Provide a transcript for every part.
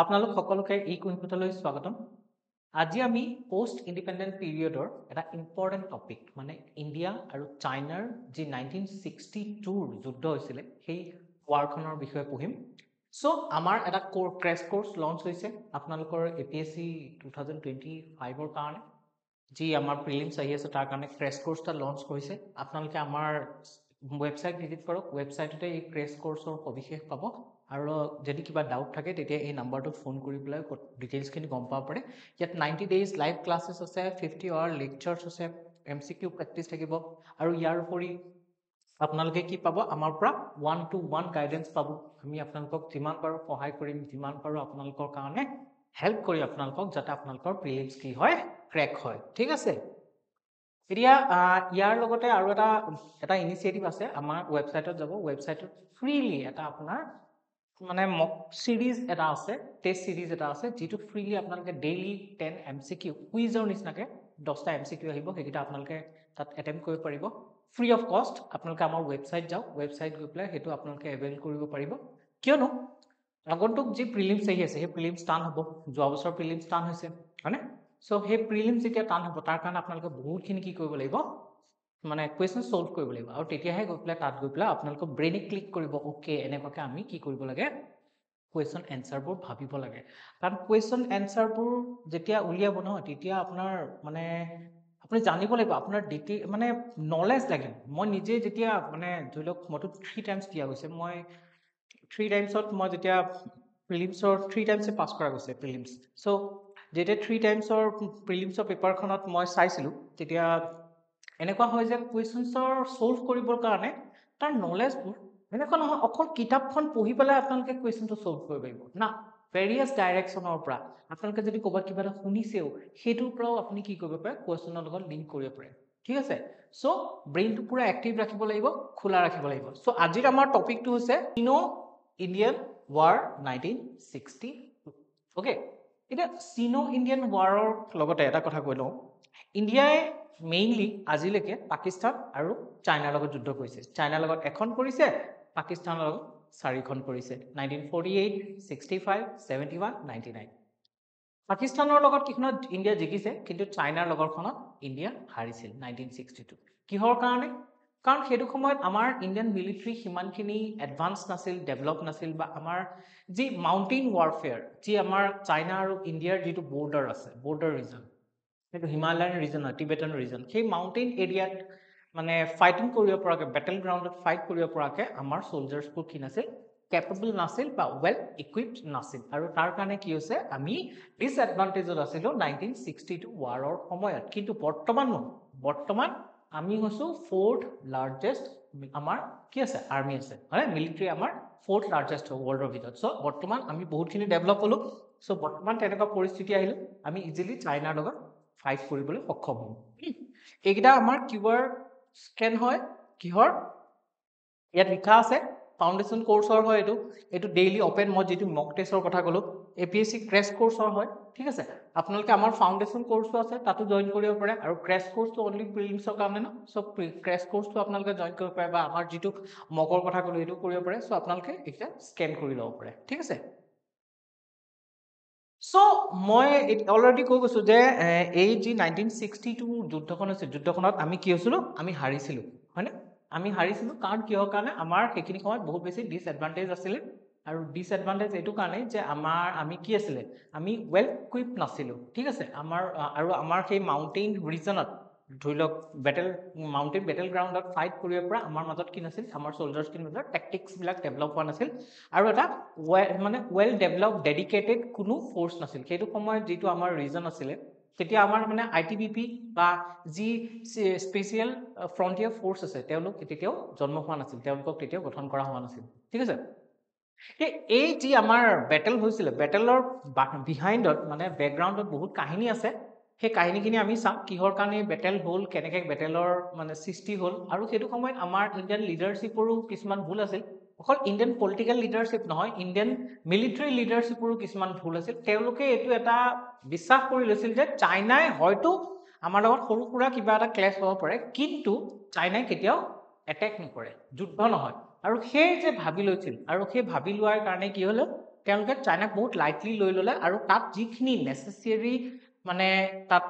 আপোনালোক সকলোকে এই কুইনপুটলৈ স্বাগতম আজি আমি পোষ্ট ইন্ডিপেন্ডেন্ট পিৰিয়ডৰ এটা ইম্পৰ্টেন্ট টপিক মানে ইন্ডিয়া আৰু চাইনাৰ যি 1962 যুদ্ধ হৈছিল সেই ওয়াৰখনৰ বিষয়ে পঢ়িম সো আমাৰ এটা ক্ৰেশ কোৰ্স লঞ্চ হৈছে আপোনালোকৰ এপিএসসি 2025 ৰ কাৰণে যি আমাৰ প্ৰিলিমছ আহি আছে তাৰ কাৰণে ক্ৰেশ কোৰ্সটা লঞ্চ কৰিছে আপোনালোকে আমাৰ ওয়েবসাইট ভিজিট কৰক ওয়েবসাইটতে এই ক্ৰেশ কোৰ্সৰ সবিশেষ পাব আৰু যদি কিবা ডাউট থাকে তেতিয়া এই নাম্বাৰটো ফোন কৰি পেলাই ডিটেইলছ খিনি গম পাব পাৰে ইয়াত 90 ডেজ লাইভ ক্লাसेस আছে 50 আৱাৰ লেকচাৰছ আছে এমসিকিউ প্ৰেক্টিস থাকিব আৰু ইয়াৰ উপৰি আপোনালোকে কি পাব আমাৰ পৰা 1 to 1 গাইডেন্স পাব আমি আপোনালোকক যিমান পাৰো সহায় কৰিম যিমান পাৰো আপোনালোকৰ কাৰণে হেল্প কৰি আপোনালোকক যাতে আপোনালোকৰ প্ৰিলিমছ কি হয় ক্ৰেক হয় ঠিক আছে এতিয়া ইয়াৰ লগতে আৰু এটা ইনিচিয়েটিভ আছে আমাৰ ওয়েবসাইটত যাব ওয়েবসাইটত ফ্ৰীলি এটা আপোনাৰ মানে মক সিৰিজ এটা আছে টেস্ট সিৰিজ এটা আছে যেটো ফ্ৰীলি আপোনালোকে ডেইলি 10 এমসিকিউ কুইজৰ নিচিনাকে 10টা এমসিকিউ আহিব হেকিটা আপোনালোকে তাত অ্যাটেম্প কৰিব পাৰিব ফ্ৰী অফ কষ্ট আপোনালোকে আমাৰ ওয়েবসাইট যাওক ওয়েবসাইট গৈ পেলাই হেতু আপোনালোকে এভেইল কৰিব পাৰিব কিয়নো আগন্তুক যি প্ৰিলিমছ আহি আছে সেই প্ৰিলিমছ টান হ'ব যোৱা বছৰ প্ৰিলিমছ টান হৈছে হয়নে সো সেই প্ৰিলিমছ যেতিয়া টান হ'ব তাৰ কাৰণে আপোনালোকে বহুতখিনি কি কৰিব লাগিব মানে কোৱেশ্চন সলভ কৰিব লাগিব আৰু তেতিয়াহে গৈ পেলাই তাত গৈ পেলাই আপোনালোকৰ ব্ৰেইনে ক্লিক কৰিব ওকে এনেকুৱাকে আমি কি কৰিব লাগে কোৱেশ্চন এনসাৰবোৰ ভাবিব লাগে কাৰণ কোৱেশ্চন এনসাৰবোৰ যেতিয়া উলিয়াব নহয় তেতিয়া আপোনাৰ মানে আপুনি জানিব লাগিব আপোনাৰ ডিটেইল মানে নলেজ লাগিব মই নিজে যেতিয়া মানে ধৰি লওক মটো 3 টাইমছ দিয়া গৈছে মই 3 টাইমছত মই যেতিয়া প্ৰিলিমছৰ 3 টাইমছে পাস কৰা গৈছে প্ৰিলিমছ সো যেতিয়া 3 টাইমছৰ প্ৰিলিমছৰ পেপাৰখনত মই চাইছিলো তেতিয়া এনেকুৱা হয় যে কোৱেশ্চনছৰ সলভ কৰিবৰ কাৰণে তাৰ নলেজবোৰ এনেকুৱা নহয় অকল কিতাপখন পঢ়ি পেলাই আপোনালোকে কোৱেশ্চনটো সলভ কৰিব পাৰিব না ভেৰিয়াছ ডাইৰেকচনৰ পৰা আপোনালোকে যদি ক'বাত কিবা এটা শুনিছেও হেতুৰ পৰাও আপুনি কি কৰিব পাৰে কোৱেশ্চনৰ লগত লিংক কৰিব পাৰে ঠিক আছে সো ব্ৰেইনটো পুৰা এক্টিভ ৰাখিব লাগিব খোলা ৰাখিব লাগিব সো আজিৰ আমাৰ টপিকটো হৈছে চিনো ইণ্ডিয়ান ৱাৰ 1960 ওকে এটা চিনো ইণ্ডিয়ান ৱাৰৰ লগতে এটা কথা কৈ লওঁ ইণ্ডিয়াই মেইনলি আজিলৈকে পাকিস্তান আৰু চাইনাৰ লগত যুদ্ধ কৰিছে চাইনাৰ লগত এখন কৰিছে পাকিস্তানৰ লগত 4খন কৰিছে 1948 65 71 99 পাকিস্তানৰ লগত কিখনত ইণ্ডিয়া জিকিছে কিন্তু চাইনাৰ লগৰখনত ইণ্ডিয়া হাৰিছিল 1962 কিহৰ কাৰণে কাৰণ হেতু সময়ত আমাৰ ইণ্ডিয়ান মিলিটাৰী হিমানখিনি এডভান্স নাছিল ডেভেলপ নাছিল বা আমাৰ যি মাউন্টেইন ওয়াৰফেয়াৰ যি আমাৰ চাইনা আৰু ইণ্ডিয়াৰ যেটো বৰ্ডাৰ আছে বৰ্ডাৰ ৰিজন হেতু হিমালয়ান ৰিজন টিবেটান ৰিজন সেই মাউন্টেইন এৰিয়াত মানে ফাইটিং কৰিব পৰাকে বেটেল গ্ৰাউণ্ডত ফাইট কৰিব পৰাকে আমাৰ সোলজাৰ্ছবোৰ কি নাছিল capable নাছিল বা well equipped নাছিল আৰু তাৰ কাৰণে কি হৈছে আমি ডিসএডভান্টেজত আছিল 1962 ওয়াৰৰ সময়ত কিন্তু বৰ্তমান আমি হসু fourth largest আমাৰ কি আছে আৰ্মি আছে হয় মিলিটাৰী আমাৰ fourth largest ওয়াৰ্ল্ডৰ ভিতৰত সো বৰ্তমান আমি বহুতখিনি ডেভেলপ হলো সো বৰ্তমান তেনেকুৱা পৰিস্থিতি আহিল আমি ইজিলি চাইনাৰ লগত ফাইট কৰিবলৈ সক্ষম হম এইকিটা আমাৰ কিওয়াৰ্ড স্ক্যান হয় কিহৰ ইয়াত লিখা আছে ফাউন্ডেশন কোৰ্সৰ হয় এটো ডেইলি ওপেন মই যেটো মক টেষ্টৰ কথা কলো এপিএসসি ক্ৰেশ কোৰ্সৰ হয় ঠিক আছে আপোনালোকে আমাৰ ফাউন্ডেশন কোৰ্সও আছে তাতো জয়েন কৰিব পাৰে আৰু ক্ৰেশ কোৰ্সটো অনলি প্ৰিলিমছৰ কাৰণে ন সো ক্ৰেশ কোৰ্সটো আপোনালোকে জয়েন কৰিব পাৰে বা আমাৰ যেটো মকৰ কথা কলো এটো কৰিব পাৰে সো আপোনালোকে এটা স্ক্যান কৰি লব পাৰে ঠিক আছে সো মই অলৰেডি কৈ গৈছো যে এই যি 1962 যুদ্ধখন আছে যুদ্ধখনত আমি কি হৈছিলো আমি হাৰিছিলো হয়নে আমি হাৰিছিলো কাৰণ কিহৰ কাৰণে আমাৰ হেখিনি সময়ত বহুত বেছি ডিসএডভান্টেজ আছিল আৰু ডিসএডভান্টেজ এটো কাৰণে যে আমি কি আছিল আমি ওয়েল ইকুইপ নাছিলো ঠিক আছে আমাৰ সেই মাউন্টেইন ৰিজনত ধৰিলক মাউন্টেইন বেটেল গ্ৰাউণ্ডত ফাইট কৰিব পৰা আমাৰ মাজত কি নাছিল আমাৰ সোলজাৰ্ছ কিন মাজত টেকটিক্স বিলাক ডেভেলপ হোৱা নাছিল আৰু এটা মানে ওয়েল ডেভেলপ ডেডিকেটেড কোনো ফোৰ্স নাছিল হেতু সময়ত যেটো আমাৰ ৰিজন আছিল তেতিয়া আমাৰ মানে আইটিবিপি বা জি স্পেশাল ফ্ৰন্টিয়াৰ ফোৰ্স আছে তেওঁলোক তেতিয়াও জন্ম হোৱা নাছিল তেওঁলোকক তেতিয়াও গঠন কৰা হোৱা নাছিল ঠিক আছে এই যি আমাৰ বেটেল হৈছিল বেটেলৰ বিহাইণ্ডত মানে ব্যাকগ্ৰাউণ্ডত বহুত কাহিনী আছে সেই কাহিনীখিনি আমি চাম কিহৰ কাৰণে বেটেল হল কেনেকে বেটেলৰ মানে সৃষ্টি হল আৰু হেতু সময়ত আমাৰ ইণ্ডিয়ান লিডাৰশিপৰো কিছুমান ভুল আছিল অকল ইণ্ডিয়ান পলিটিক্যাল লিডাৰশিপ নহয় ইণ্ডিয়ান মিলিটাৰী লিডাৰশিপৰো কিছুমান ভুল আছিল তেওঁলোকে এটো এটা বিশ্বাস কৰি লৈছিল যে চাইনাই হয়তো আমাৰ লগত সৰু সুৰা কিবা এটা ক্লেশ হ'ব পাৰে কিন্তু চাইনাই কেতিয়াও অ্যাটাক নকৰে যুদ্ধ নহয় আৰু সেই যে ভাবি লৈছিল আৰু সেই ভাবি লোৱাৰ কাৰণে কি হলো তেওঁলোকে চাইনাক বহুত লাইটলি লৈ ল'লে আৰু তাত যিখিনি নেচেচেৰী মানে তাত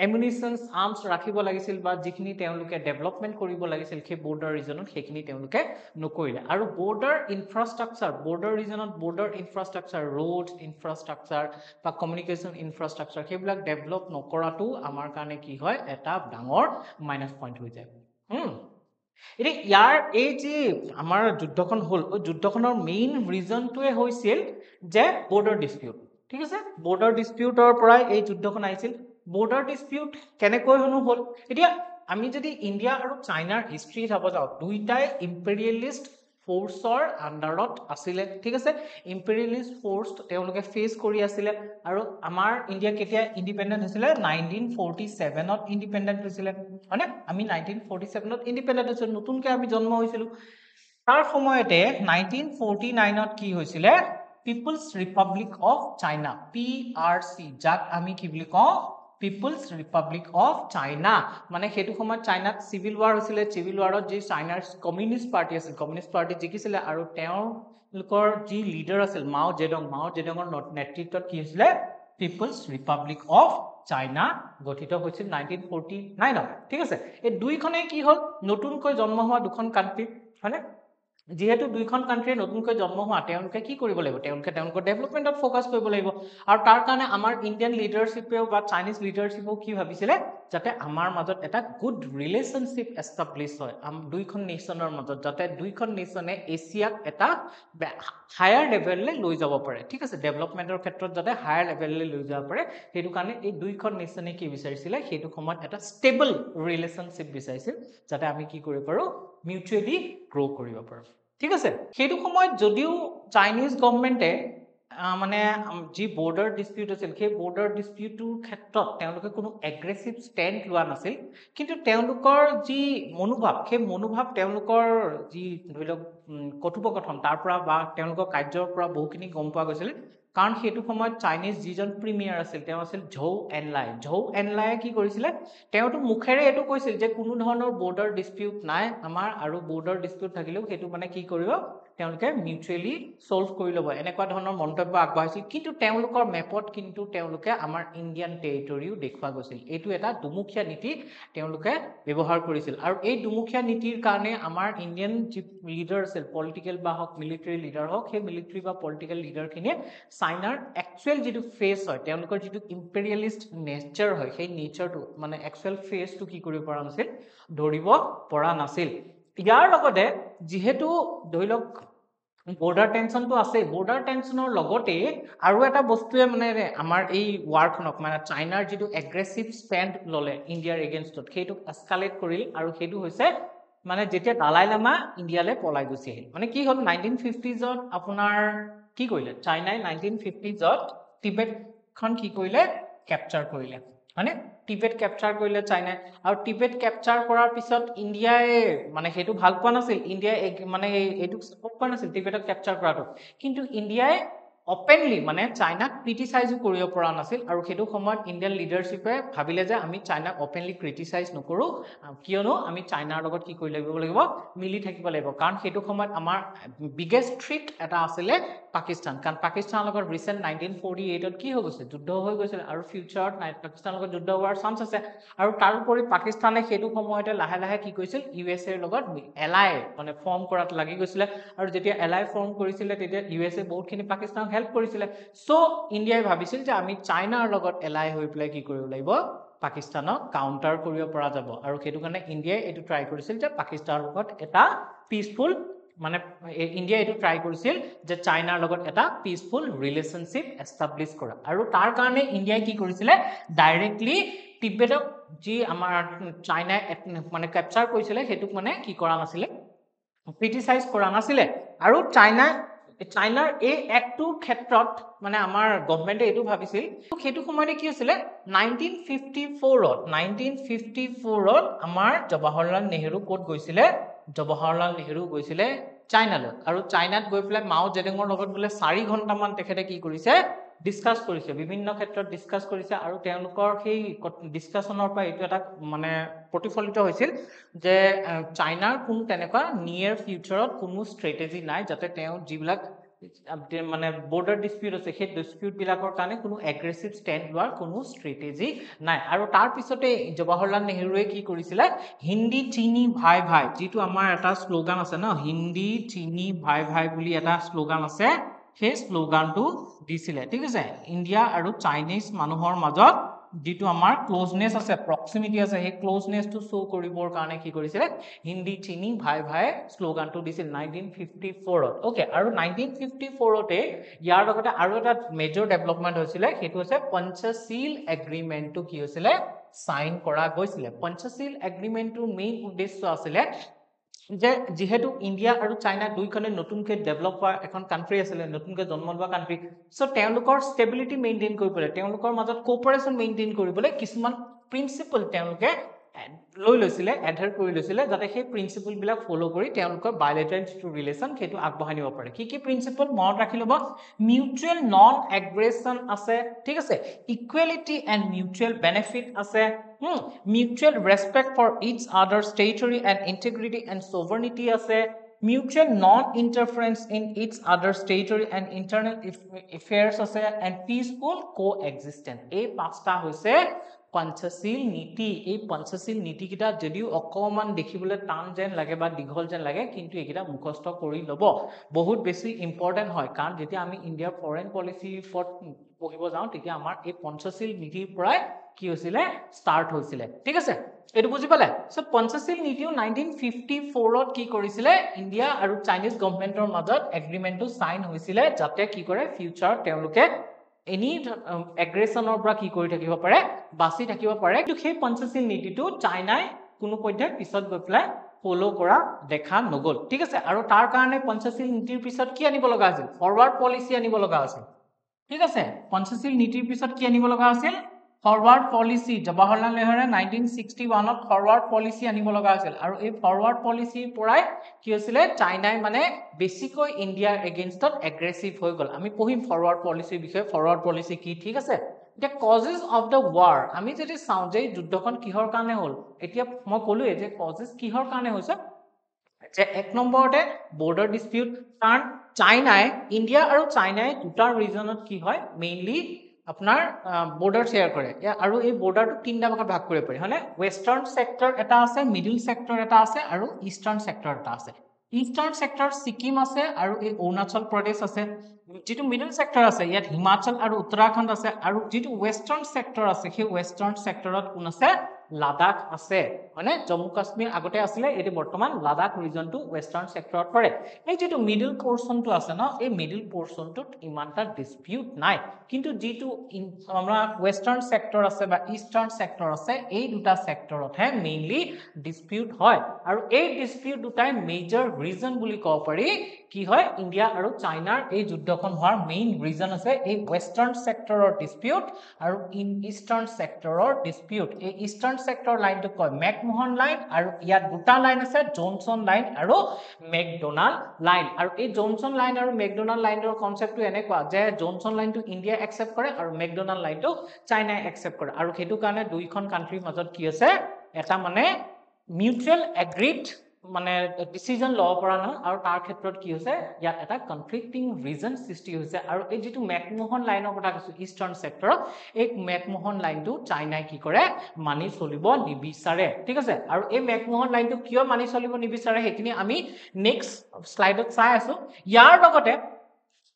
এমিউনিশনছ আৰ্মছ ৰাখিব লাগিছিল বা যিখিনি তেওঁলোকে ডেভেলপমেণ্ট কৰিব লাগিছিল সেই বৰ্ডাৰ ৰিজনত সেইখিনি তেওঁলোকে নকৰিলে আৰু বৰ্ডাৰ ৰিজনত বৰ্ডাৰ ইনফ্ৰাষ্ট্ৰাকচাৰ ৰোড ইনফ্ৰাষ্ট্ৰাকচাৰ বা কমিউনিকেশ্যন ইনফ্ৰাষ্ট্ৰাকচাৰ সেইবিলাক ডেভেলপ নকৰাটো আমাৰ কাৰণে কি হয় এটা ডাঙৰ মাইনাছ পইণ্ট হৈ যায় এতিয়া ইয়াৰ এই যে আমাৰ যুদ্ধখন হ'ল যুদ্ধখনৰ মেইন ৰিজনটোৱে হৈছিল যে বৰ্ডাৰ ডিস্পিউট ঠিক আছে বৰ্ডাৰ ডিস্পিউটৰ পৰাই এই যুদ্ধখন আহিছিল বৰ্ডাৰ ডিস্পিউট কেনেকৈ হ'ল এতিয়া আমি যদি ইণ্ডিয়া আৰু চাইনাৰ হিষ্ট্ৰী চাব যাওঁ দুইটাই ইম্পেৰিয়েলিষ্ট ফ'ৰ্চৰ আণ্ডাৰত আছিলে ঠিক আছে ইম্পেৰিয়েলিষ্ট ফ'ৰ্চ তেওঁলোকে ফেচ কৰি আছিলে আৰু আমাৰ ইণ্ডিয়া কেতিয়া ইণ্ডিপেণ্ডেণ্ট হৈছিলে 1947ত ইণ্ডিপেণ্ডেণ্ট হৈছিলে হয়নে আমি 1947ত ইণ্ডিপেণ্ডেণ্ট হৈছিল নতুনকৈ আমি জন্ম হৈছিলোঁ তাৰ সময়তে 1949ত কি হৈছিলে People's Republic of China PRC যাক আমি কি বুলি কওঁ পিপলছ ৰিপাব্লিক অফ চাইনা মানে সেইটো সময়ত চাইনাত চিভিল ৱাৰ হৈছিলে চিভিল ৱাৰত যি চাইনাৰ কমিউনিষ্ট পাৰ্টি আছিল কমিউনিষ্ট পাৰ্টি জিকিছিলে আৰু তেওঁলোকৰ যি লিডাৰ আছিল মাও জেডঙৰ নেতৃত্বত কি হৈছিলে পিপলছ ৰিপাব্লিক অফ চাইনা গঠিত হৈছিল 1949ত ঠিক আছে এই দুইখনে কি হ'ল নতুনকৈ জন্ম হোৱা দুখন কাণ্ট্ৰি হয়নে যেহেতু দুইখন কাণ্ট্ৰিয়ে নতুনকৈ জন্ম হোৱা তেওঁলোকে কি কৰিব লাগিব তেওঁলোকে তেওঁলোকৰ ডেভেলপমেণ্টত ফ'কাছ কৰিব লাগিব আৰু তাৰ কাৰণে আমাৰ ইণ্ডিয়ান লিডাৰশ্বিপেও বা চাইনিজ লিডাৰশ্বিপেও কি ভাবিছিলে যাতে আমাৰ মাজত এটা গুড ৰিলেশ্যনশ্বিপ এষ্টাব্লিছ হয় দুইখন নেশ্যনৰ মাজত যাতে দুইখন নেশ্যনে এছিয়াক এটা হায়াৰ লেভেললৈ লৈ যাব পাৰে ঠিক আছে ডেভেলপমেণ্টৰ ক্ষেত্ৰত যাতে হায়াৰ লেভেললৈ লৈ যাব পাৰে সেইটো কাৰণে এই দুইখন নেশ্যনে কি বিচাৰিছিলে সেইটো সময়ত এটা ষ্টেবল ৰিলেশ্যনশ্বিপ বিচাৰিছিল যাতে আমি কি কৰিব পাৰোঁ মিউচুৱেলি গ্ৰ' কৰিব পাৰোঁ ঠিক আছে সেইটো সময়ত যদিও চাইনিজ গভৰ্ণমেণ্টে মানে যি বৰ্ডাৰ ডিস্পিউট আছিল সেই বৰ্ডাৰ ডিস্পিউটৰ ক্ষেত্ৰত তেওঁলোকে কোনো এগ্ৰেছিভ ষ্টেণ্ড লোৱা নাছিল কিন্তু তেওঁলোকৰ যি মনোভাৱ সেই মনোভাৱ তেওঁলোকৰ যি ধৰি লওক কথোপকথন তাৰ পৰা বা তেওঁলোকৰ কাৰ্যৰ পৰা বহুখিনি গম পোৱা গৈছিল কাৰণ সেইটো সময়ত চাইনিজ যিজন প্ৰিমিয়াৰ আছিল তেওঁ আছিল ঝৌ এনলাইয়ে কি কৰিছিলে তেওঁতো মুখেৰে এইটো কৈছিল যে কোনো ধৰণৰ বৰ্ডাৰ ডিস্পিউট নাই আমাৰ আৰু বৰ্ডাৰ ডিস্পিউট থাকিলেও সেইটো মানে কি কৰিব তেওঁলোকে মিউচুৱেলি সলভ কৰি ল'ব এনেকুৱা ধৰণৰ মন্তব্য আগবঢ়াইছিল কিন্তু তেওঁলোকৰ মেপত কিন্তু তেওঁলোকে আমাৰ ইণ্ডিয়ান টেৰিটৰিও দেখুওৱা গৈছিল এইটো এটা দুমুখীয়া নীতি তেওঁলোকে ব্যৱহাৰ কৰিছিল আৰু এই দুমুখীয়া নীতিৰ কাৰণে আমাৰ ইণ্ডিয়ান যি লিডাৰ আছিল পলিটিকেল বা হওক মিলিটাৰী লিডাৰ হওক সেই মিলিটাৰী বা পলিটিকেল লিডাৰখিনিয়ে চাইনাৰ একচুৱেল যিটো ফেচ হয় তেওঁলোকৰ যিটো ইম্পেৰিয়েলিষ্ট নেচাৰ হয় সেই নেচাৰটো মানে একচুৱেল ফেচটো কি কৰিব পৰা নাছিল ধৰিব পৰা নাছিল ইয়াৰ লগতে যিহেতু ধৰি লওক বৰ্ডাৰ টেনশ্যনটো আছে বৰ্ডাৰ টেনশ্যনৰ লগতে আৰু এটা বস্তুৱে মানে আমাৰ এই ৱাৰখনক মানে চাইনাৰ যিটো এগ্ৰেছিভ ষ্টেণ্ড ল'লে ইণ্ডিয়াৰ এগেইনষ্টত সেইটোক এস্কালেট কৰিল আৰু সেইটো হৈছে মানে যেতিয়া দালাই লামা ইণ্ডিয়ালৈ পলাই গুচি আহিল মানে কি হ'ল 1950ত আপোনাৰ কি কৰিলে চাইনাই 1950ত টিবেটখন কি কৰিলে কেপচাৰ কৰিলে হয়নে টিবেট কেপচাৰ কৰিলে চাইনাই আৰু টিবেট কেপচাৰ কৰাৰ পিছত ইণ্ডিয়াই মানে সেইটো ভাল পোৱা নাছিল ইণ্ডিয়াই মানে এইটো ছাপোৰ্ট কৰা নাছিল টিবেটক কেপচাৰ কৰাটো কিন্তু ইণ্ডিয়াই অপেনলি মানে চাইনাক ক্ৰিটিচাইজো কৰিব পৰা নাছিল আৰু সেইটো সময়ত ইণ্ডিয়ান লিডাৰশ্বিপে ভাবিলে যে আমি চাইনাক অপেনলি ক্ৰিটিচাইজ নকৰোঁ কিয়নো আমি চাইনাৰ লগত কি কৰি লাগিব মিলি থাকিব লাগিব কাৰণ সেইটো সময়ত আমাৰ বিগেষ্ট থ্ৰেট এটা আছিলে পাকিস্তান কাৰণ পাকিস্তানৰ লগত ৰিচেণ্ট 1948ত কি হৈ গৈছে যুদ্ধ হৈ গৈছিল আৰু ফিউচাৰত পাকিস্তানৰ লগত যুদ্ধ হোৱাৰ চান্স আছে আৰু তাৰোপৰি পাকিস্তানে সেইটো সময়তে লাহে লাহে কি কৰিছিল ইউএছএৰ লগত এলাই মানে ফৰ্ম কৰাত লাগি গৈছিলে আৰু যেতিয়া এলাই ফৰ্ম কৰিছিলে তেতিয়া ইউএছএ বহুতখিনি পাকিস্তানক হেল্প কৰিছিলে সো ইণ্ডিয়াই ভাবিছিল যে আমি চাইনাৰ লগত এলাই হৈ পেলাই কি কৰিব লাগিব পাকিস্তানক কাউণ্টাৰ কৰিব পৰা যাব আৰু সেইটো কাৰণে ইণ্ডিয়াই এইটো ট্ৰাই কৰিছিল যে পাকিস্তানৰ লগত এটা পিচফুল মানে ইণ্ডিয়াই এইটো ট্ৰাই কৰিছিল যে চাইনাৰ লগত এটা পিচফুল ৰিলেশ্যনশ্বিপ এষ্টাব্লিছ কৰা আৰু তাৰ কাৰণে ইণ্ডিয়াই কি কৰিছিলে ডাইৰেক্টলি টিবেটক যি আমাৰ চাইনাই মানে কেপচাৰ কৰিছিলে সেইটোক মানে কি কৰা নাছিলে ক্ৰিটিচাইজ কৰা নাছিলে আৰু চাইনাৰ এই একটো ক্ষেত্ৰত মানে আমাৰ গভৰ্ণমেণ্টে এইটো ভাবিছিল সেইটো সময়তে কি হৈছিলে 1954ত আমাৰ জৱাহৰলাল নেহেৰু ক'ত গৈছিলে জৱাহৰলাল নেহেৰু গৈছিলে চাইনালৈ আৰু চাইনাত গৈ পেলাই মাও জেডঙৰ লগত বোলে 4 ঘণ্টামান তেখেতে কি কৰিছে ডিসকাস কৰিছে বিভিন্ন ক্ষেত্ৰত ডিসকাস কৰিছে আৰু তেওঁলোকৰ সেই ডিসকাশনৰ পৰা এইটো এটা মানে প্ৰতিফলিত হৈছিল যে চাইনাৰ কোনো তেনেকুৱা নিয়াৰ ফিউচাৰত কোনো ষ্ট্ৰেটেজি নাই যাতে তেওঁ যিবিলাক মানে বৰ্ডাৰ ডিসপিউট আছে সেই ডিসপিউট বিলাকৰ কাৰণে কোনো এগ্ৰেছিভ ষ্টেণ্ড লোৱাৰ কোনো ষ্ট্ৰেটেজি নাই আৰু তাৰ পিছতে জৱাহৰলাল নেহৰুৱে কি কৰিছিলে হিন্দী চিনি ভাই ভাই যেটো আমাৰ এটা স্লোগান আছে ন হিন্দী চিনি ভাই ভাই বুলি এটা স্লোগান আছে সেই স্লোগানটো দিছিলে ঠিক আছে ইন্ডিয়া আৰু চাইনিজ মানুহৰ মাজত যেটো আমাৰ ক্লোজনেস আছে প্ৰক্সিমিটি আছে সেই ক্লোজনেসটো শো কৰিবৰ কাৰণে কি কৰিছিলে হিন্দী চিনি ভাই ভাই স্লোগানটো দিছিল 1954 ত ওকে আৰু 1954 তে ইয়াৰ লগতে আৰু এটা মেজৰ ডেভেলপমেন্ট হৈছিলে হেতু আছে পঞ্চশীল এগ্ৰিমেন্টটো কি হৈছিলে সাইন কৰা গৈছিলে পঞ্চশীল এগ্ৰিমেন্টৰ মেইন উদ্দেশ্য আছিল যে যেহেতু ইন্ডিয়া আৰু চাইনা দুইখনে নতুনকৈ ডেভেলপ হোৱা এখন কান্ট্ৰি আছিল নতুনকৈ জন্ম লোৱা কান্ট্ৰি সো তেওঁলোকৰ ষ্টেবিলিটি মেইনটেইন কৰিবলৈ তেওঁলোকৰ মাজত কোঅপাৰেচন মেইনটেইন কৰিবলৈ কিছুমান প্ৰিন্সিপল তেওঁলোকে লৈ লৈছিলে এডাৰ কৰি লৈছিলে যাতে সেই প্ৰিন্সিপল বিলাক ফলো কৰি তেওঁলোকৰ বায়লেটাৰেল ৰিলেচন হেতু আগবঢ়াই নিব পাৰে কি প্ৰিন্সিপল মনত ৰাখি লব মিউচুৱেল নন এগ্ৰেছন আছে ঠিক আছে ইকুৱেলিটি এণ্ড মিউচুৱেল বেনিফিট আছে mutual respect for each other's territory and integrity and sovereignty আছে mutual non-interference in each other's territory and internal affairs আছে and peaceful coexistence এই পাঁচটা হৈছে পঞ্চশীল নীতি এই পঞ্চশীল নীতি কিটা যদিও অকমান দেখিবলৈ টান যেন লাগে বা দীঘল যেন লাগে কিন্তু এইকিটা মুখস্থ কৰি লব বহুত বেছি ইম্পৰ্টেন্ট হয় কাৰণ যেতিয়া আমি ইন্ডিয়াৰ ফৰেন পলিচি ফৰ পঢ়িব যাওঁ তেতিয়া আমাৰ এই পঞ্চশীল নীতিৰ পৰাই কি হৈছিলে স্টাৰ্ট হৈছিলে ঠিক আছে এটো বুজি পালে সো পঞ্চশীল নীতিও 1954 ত কি কৰিছিলে ইন্ডিয়া আৰু চাইনিজ গভৰ্ণমেন্টৰ মাজত এগ্ৰিমেন্টটো সাইন হৈছিলে যাতে কি কৰে ফিউচাৰ তেওঁলোকে এনি এগ্ৰেছনৰ পৰা কি কৰি থাকিব পাৰে বাসি থাকিব পাৰে কিন্তু সেই পঞ্চশীল নীতিটো চাইনাই কোনো পধ্যে পিছত গৈ পেলাই ফলো কৰা দেখা নগল ঠিক আছে আৰু তাৰ কাৰণে পঞ্চশীল নীতিৰ পিছত কি আনিব লগা আছিল ফৰৱাৰ্ড পলিচি আনিব লগা আছিল ঠিক আছে পঞ্চশীল নীতিৰ পিছত কি আনিব লগা আছিল ফৰৱাৰ্ড পলিচি জৱাহৰলাল নেহৰুৱে 1961 ত ফৰৱাৰ্ড পলিচি আনিব লগা আছিল আৰু এই ফৰৱাৰ্ড পলিচিৰ পৰাই কি হৈছিলে চাইনাই মানে বেছিকৈ ইন্ডিয়াৰ এগেইনষ্টত এগ্ৰেছিভ হৈ গল আমি পঢ়িম ফৰৱাৰ্ড পলিচিৰ বিষয়ে ফৰৱাৰ্ড পলিচি কি ঠিক আছে The causes of the war আমি যদি চাওঁ যে যুদ্ধখন কিহৰ কাৰণে হল এতিয়া মই কলো যে causes কিহৰ কাৰণে হৈছে যে এক নম্বৰতে বৰ্ডাৰ ডিসপিউট কাৰণ চাইনাই ইন্ডিয়া আৰু চাইনাই দুটা ৰিজনত কি হয় মেইনলি আপনাৰ বৰ্ডাৰ শেয়াৰ কৰে আৰু এই বৰ্ডাৰটো তিনটা ভাগত ভাগ কৰিব পাৰি হলে ওয়েস্টাৰ্ন সেক্টৰ এটা আছে মিডল সেক্টৰ এটা আছে আৰু ইস্টাৰ্ন সেক্টৰ এটা আছে ইস্টাৰ্ন সেক্টৰ সিকিম আছে আৰু এই অৰুণাচল প্ৰদেশ আছে যেটো মিডল সেক্টৰ আছে ইয়াত হিমাচল আৰু উত্তৰাখণ্ড আছে আৰু যেটো ওয়েস্টাৰ্ন সেক্টৰ আছে সেই ওয়েস্টাৰ্ন সেক্টৰত কোন আছে লাদাখ আছে মানে জম্মু কাশ্মীৰ আগতে আছিল এটি বৰ্তমান লাদাখ ৰিজনটো ওয়েস্টাৰ্ন সেক্টৰত পৰে এই যেটো মিডল পোরশনটো আছে ন এই মিডল পোরশনটোত ইমানটা ডিসপিউট নাই কিন্তু যেটো আমরা ওয়েস্টার্ন সেক্টর আছে বা ইস্টার্ন সেক্টর আছে এই দুটা সেক্টৰতহে মেইনলি ডিসপিউট হয় আৰু এই ডিসপিউট দুটাই মেজৰ ৰিজন বুলি কব পাৰি কি হয় ইন্ডিয়া আৰু চাইনাৰ এই যুদ্ধখন হোৱাৰ মেইন ৰিজন আছে এই ওয়েস্টাৰ্ন সেক্টৰৰ ডিসপিউট আৰু ইস্টাৰ্ন সেক্টৰৰ ডিসপিউট এই ইস্টাৰ্ন সেক্টৰ লাইনটো কয় মেকমোহন লাইন আৰু ইয়াত দুটা লাইন আছে জনসন লাইন আৰু মেকডোনাল্ড লাইন আৰু এই জনসন লাইন আৰু মেকডোনাল্ড লাইনৰ কনসেপ্টটো এনেকুৱা যে জনসন লাইনটো ইন্ডিয়া একসেপ্ট কৰে আৰু মেকডোনাল্ড লাইনটো চাইনাই একসেপ্ট কৰে আৰু হেতু কাৰণে দুইখন কান্ট্ৰিৰ মাজত কি আছে এটা মানে মিউচুৱেল এগ্ৰিড মানে ডিসিজন লব পৰা নহয় আৰু তাৰ ক্ষেত্ৰত কি হৈছে ইয়াত এটা কনফ্লিক্টিং ৰিজন সৃষ্টি হৈছে আৰু এই যেটো মেকমোহন লাইনৰ কথা কৈছো ইস্টাৰ্ন সেক্টৰ এই মেকমোহন লাইনটো চাইনাই কি কৰে মানি চলিব নিবিচাৰে ঠিক আছে আৰু এই মেকমোহন লাইনটো কিয় মানি চলিব নিবিচাৰে হেখিনি আমি নেক্সট স্লাইডত চাই আছো ইয়াৰ লগতে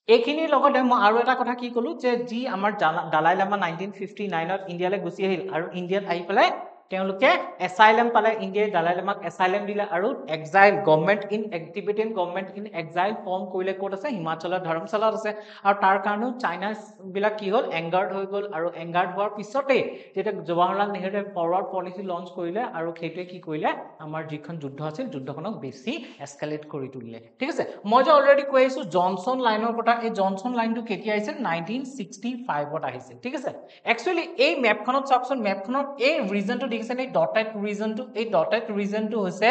এইখিনিৰ লগতে মই আৰু এটা কথা কি কলো যে জি আমাৰ দালাই লামা 1959 ত ইন্ডিয়ালৈ গুচি আহিল আৰু ইন্ডিয়াত আহি পেলাই তেওঁলোকে এসাইলাম পালে ইন্ডিয়াৰ দালাই লামাক এসাইলাম দিলে আৰু exile government in Tibetan government in exile form কৰিলে ক'ত আছে হিমাচলৰ ধৰ্মশালাত আছে আৰু তাৰ কাৰণেও চাইনা বিলাক কি হ'ল এংগাৰ্ড হৈ গ'ল আৰু এংগাৰ্ড হোৱাৰ পিছতে যেটা জৱাহৰলাল নেহৰুৱে ফৰৱাৰ্ড পলিচি লঞ্চ কৰিলে আৰু সেইটোৱে কি কৰিলে আমাৰ যিখন যুদ্ধ আছিল যুদ্ধখনক বেছি এস্কেলেট কৰি তুলিলে ঠিক আছে মই যে অলৰেডি কৈ আছো জনসন লাইনৰ কথা এই জনসন লাইনটো কেতিয়া আহিছিল 1965 ত আহিছিল ঠিক আছে একচুয়ালি এই ম্যাপখনত চাওকচোন ম্যাপখনত এই ৰিজনটো দেখিছেনে ডটেড ৰিজনটো এই ডটেড ৰিজনটো হৈছে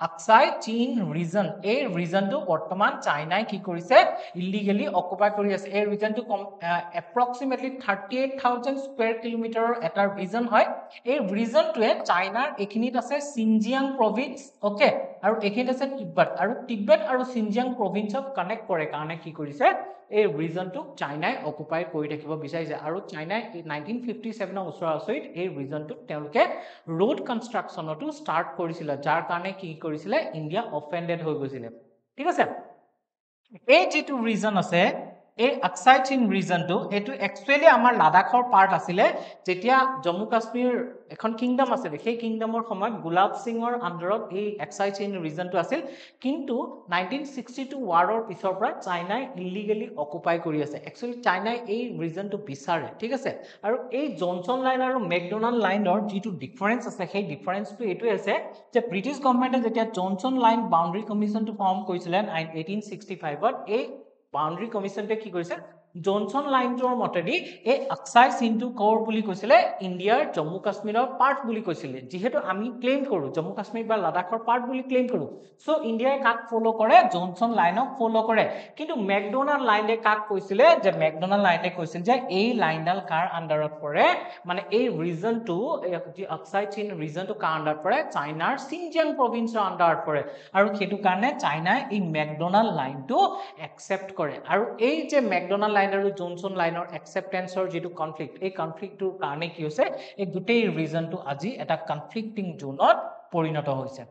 আকসাই চীন ৰিজন এই ৰিজনটো বৰ্তমান চাইনাই কি কৰিছে ইলিগেলি অকুপাই কৰি আছে এই ৰিজনটো এপ্ৰক্সিমেটলি 38000 স্কয়াৰ কিলোমিটাৰৰ এটা ৰিজন হয় এই ৰিজনটোৱে চাইনাৰ এখিনিত আছে সিনজিয়াং প্ৰভিন্স ওকে আৰু এখিনিত আছে তিব্বত আৰু সিনজিয়াং প্ৰভিন্সক কানেক্ট কৰে কাৰণে কি কৰিছে এই ৰিজনটো চাইনাই অকুপাই কৰি ৰাখিব বিচাৰিছে আৰু চাইনাই 1957 ওচৰা ওচৰিত এই ৰিজনটো তেওঁলোকে ৰোড কনষ্ট্ৰাকচনটো ষ্টাৰ্ট কৰিছিল যাৰ কাৰণে কি কৰিছিল ইণ্ডিয়া অফেন্ডেড হৈ গৈছিল ঠিক আছে এই যেটো ৰিজন আছে এই আকসাই চীন ৰিজনটো এটো একচুয়ালি আমাৰ লাডাখৰ পাৰ্ট আছিল যেতিয়া জম্মু কাশ্মীৰ এখন কিংডম আছিল সেই কিংডমৰ সময়ত গুলাব সিংৰ আন্ডাৰত এই আকসাই চীন ৰিজনটো আছিল কিন্তু 1962 ওয়াৰৰ পিছৰ পৰা চাইনাই ইলিগেলি অকুপাই কৰি আছে একচুয়ালি চাইনাই এই ৰিজনটো বিচাৰে ঠিক আছে আৰু এই জনসন লাইন আৰু মেকডোনাল্ড লাইনৰ যেটো ডিফাৰেন্স আছে সেই ডিফাৰেন্সটো এটো আছে যে ব্ৰিটিছ গভৰ্ণমেণ্টে যেতিয়া জনসন লাইন বাউন্ডাৰী কমিশনটো ফৰ্ম কৰিছিল 1865 ত এই বাউন্ডাৰী কমিশনতে কি কৰিছে জনসন লাইনটোৰ মতেদি এই আকসাই চীনটো কোৰ বুলি কৈছিল ইণ্ডিয়াৰ জম্মু কাশ্মীৰৰ পাৰ্ট বুলি কৈছিল যেহেতু আমি ক্লেম কৰো জম্মু কাশ্মীৰ বা লাডাখৰ পাৰ্ট বুলি ক্লেম কৰো সো ইণ্ডিয়াই কাক ফলো কৰে জনসন লাইনক ফলো কৰে কিন্তু মেকডোনাল্ড লাইনে কাক কৈছিল যে মেকডোনাল্ড লাইনে কৈছিল যে এই লাইনডাল কাৰ আন্ডাৰত পৰে মানে এই ৰিজনটো এই আকসাই চীন ৰিজনটো কাৰ আন্ডাৰত পৰে চাইনাৰ সিনজিয়াং প্ৰভিন্সৰ আন্ডাৰত পৰে আৰু সেইটো কাৰণে চাইনাই এই মেকডোনাল্ড লাইনটো একসেপ্ট কৰে আৰু এই যে মেকডোনাল্ড লাইন আৰু জনসন লাইনৰ একসেপ্টেন্সৰ যেটো কনফ্লিক্ট এই কনফ্লিক্টৰ কাৰণে কি হৈছে এই গুটেই ৰিজনটো আজি এটা কনফ্লিক্টিং জোনত পৰিণত হৈছে